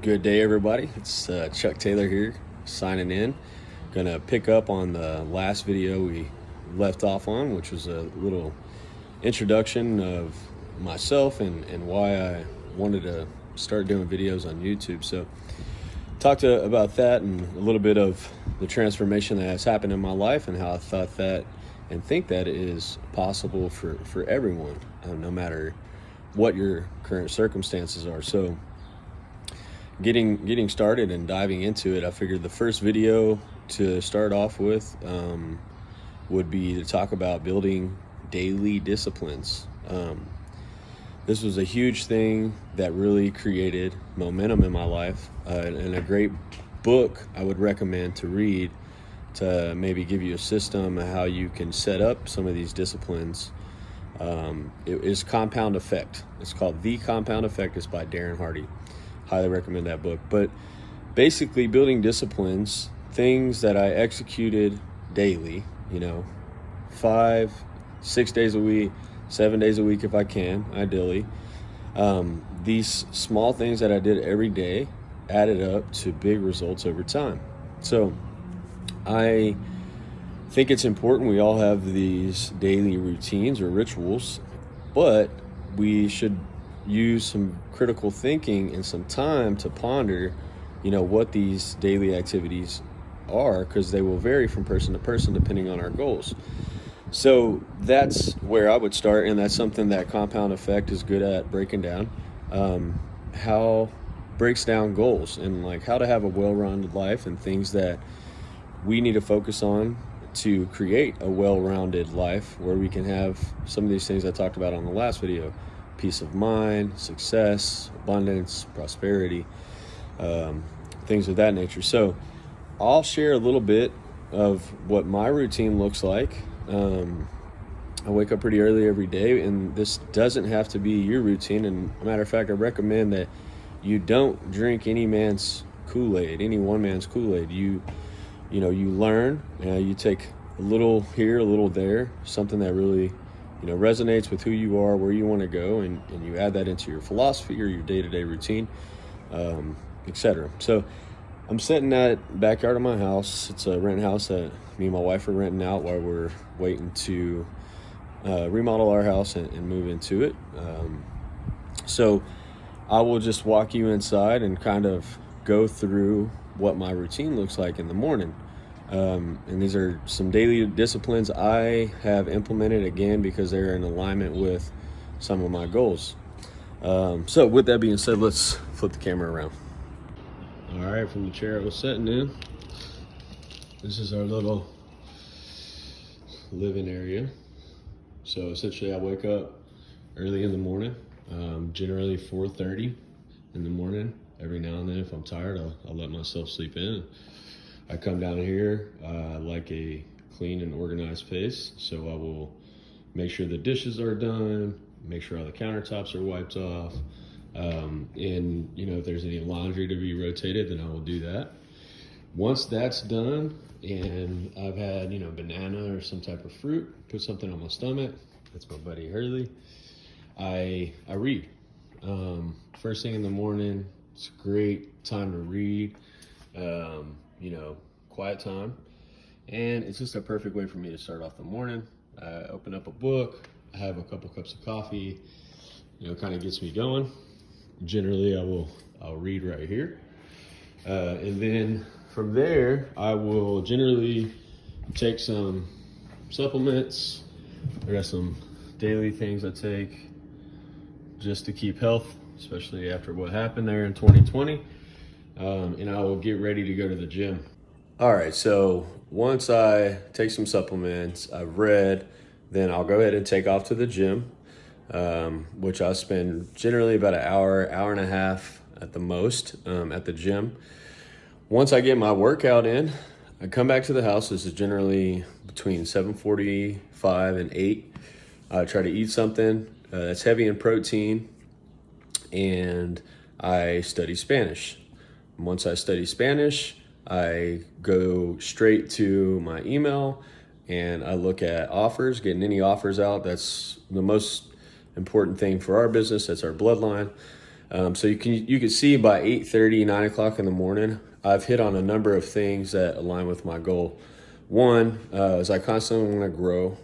Good day, everybody. It's Chuck Taylor here, signing in. Gonna pick up on the last video we left off on, which was a little introduction of myself and why I wanted to start doing videos on YouTube. So, talked about that and a little bit of the transformation that has happened in my life and how I thought that and think that it is possible for everyone, no matter what your current circumstances are. So, getting started and diving into it, I figured the first video to start off with would be to talk about building daily disciplines. This was a huge thing that really created momentum in my life, and a great book I would recommend to read to maybe give you a system of how you can set up some of these disciplines. It is Compound Effect. It's called The Compound Effect. It's by Darren Hardy. Highly recommend that book. But basically, building disciplines, things that I executed daily, 5, 6 days a week, 7 days a week if I can, ideally. These small things that I did every day added up to big results over time. So I think it's important we all have these daily routines or rituals, but we should use some critical thinking and some time to ponder, what these daily activities are, because they will vary from person to person depending on our goals. So that's where I would start, and that's something that Compound Effect is good at breaking down. How breaks down goals and like how to have a well-rounded life and things that we need to focus on to create a well-rounded life where we can have some of these things I talked about on the last video: peace of mind, success, abundance, prosperity, things of that nature. So I'll share a little bit of what my routine looks like. I wake up pretty early every day, and this doesn't have to be your routine. And a matter of fact, I recommend that you don't drink any man's Kool-Aid, any one man's Kool-Aid. You learn, you take a little here, a little there, something that really resonates with who you are, where you want to go, and you add that into your philosophy or your day-to-day routine, etc. So I'm sitting at backyard of my house. It's a rent house that me and my wife are renting out while we're waiting to remodel our house and move into it. So I will just walk you inside and kind of go through what my routine looks like in the morning. And these are some daily disciplines I have implemented, again, because they're in alignment with some of my goals. So with that being said, let's flip the camera around. All right, from the chair I was sitting in, this is our little living area. So essentially I wake up early in the morning, generally 4:30 in the morning. Every now and then, if I'm tired, I'll let myself sleep in. I come down here, like a clean and organized place, so I will make sure the dishes are done, make sure all the countertops are wiped off, and if there's any laundry to be rotated, then I will do that. Once that's done, and I've had banana or some type of fruit, put something on my stomach. That's my buddy Hurley. I read. First thing in the morning, it's a great time to read. Quiet time, and it's just a perfect way for me to start off the morning. I open up a book, I have a couple cups of coffee, kind of gets me going. Generally I'll read right here, and then from there I will generally take some supplements. I got some daily things I take just to keep health, especially after what happened there in 2020. And I will get ready to go to the gym. All right, so once I take some supplements, I've read, then I'll go ahead and take off to the gym, which I spend generally about an hour and a half at the most at the gym. Once I get my workout in, I come back to the house. This is generally between 7:45 and 8. I try to eat something that's heavy in protein, and I study Spanish. Once I study Spanish, I go straight to my email and I look at offers, getting any offers out. That's the most important thing for our business. That's our bloodline. So you can see by 8:30, 9 o'clock in the morning, I've hit on a number of things that align with my goal. One is I constantly want to grow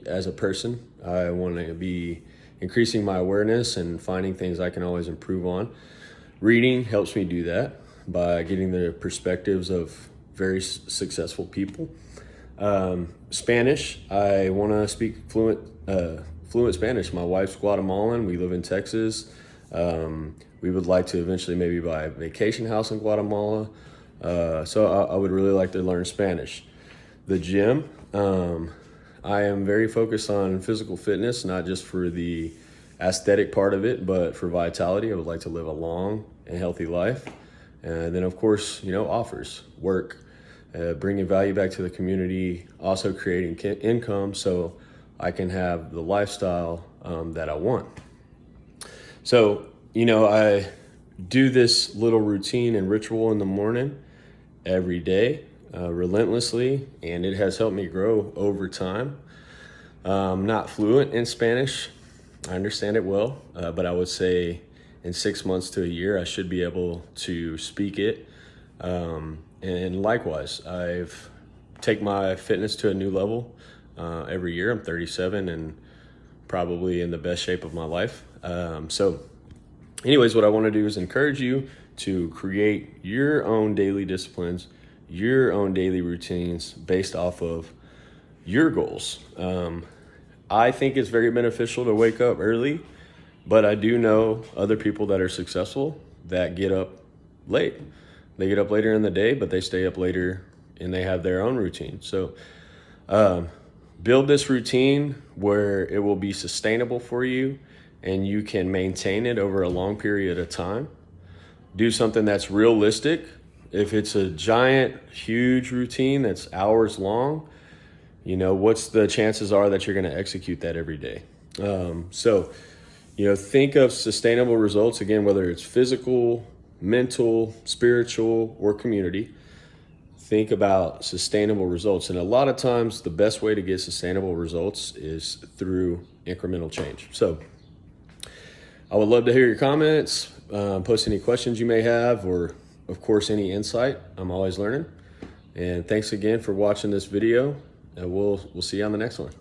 as a person. I want to be increasing my awareness and finding things I can always improve on. Reading helps me do that by getting the perspectives of very successful people. Spanish, I want to speak fluent Spanish. My wife's Guatemalan. We live in Texas. We would like to eventually maybe buy a vacation house in Guatemala. So I would really like to learn Spanish. The gym, I am very focused on physical fitness, not just for the aesthetic part of it, but for vitality. I would like to live a long and healthy life. And then of course, offers, work, bringing value back to the community, also creating income so I can have the lifestyle that I want. So, I do this little routine and ritual in the morning every day, relentlessly, and it has helped me grow over time. I'm not fluent in Spanish. I understand it well, but I would say in 6 months to a year, I should be able to speak it. And likewise, I've taken my fitness to a new level every year. I'm 37 and probably in the best shape of my life. So anyways, what I want to do is encourage you to create your own daily disciplines, your own daily routines based off of your goals. I think it's very beneficial to wake up early, but I do know other people that are successful that get up late. They get up later in the day, but they stay up later and they have their own routine. So build this routine where it will be sustainable for you and you can maintain it over a long period of time. Do something that's realistic. If it's a giant, huge routine that's hours long, what's the chances are that you're going to execute that every day? So think of sustainable results, again, whether it's physical, mental, spiritual, or community. Think about sustainable results. And a lot of times the best way to get sustainable results is through incremental change. So I would love to hear your comments, post any questions you may have, or of course, any insight. I'm always learning. And thanks again for watching this video, and we'll see you on the next one.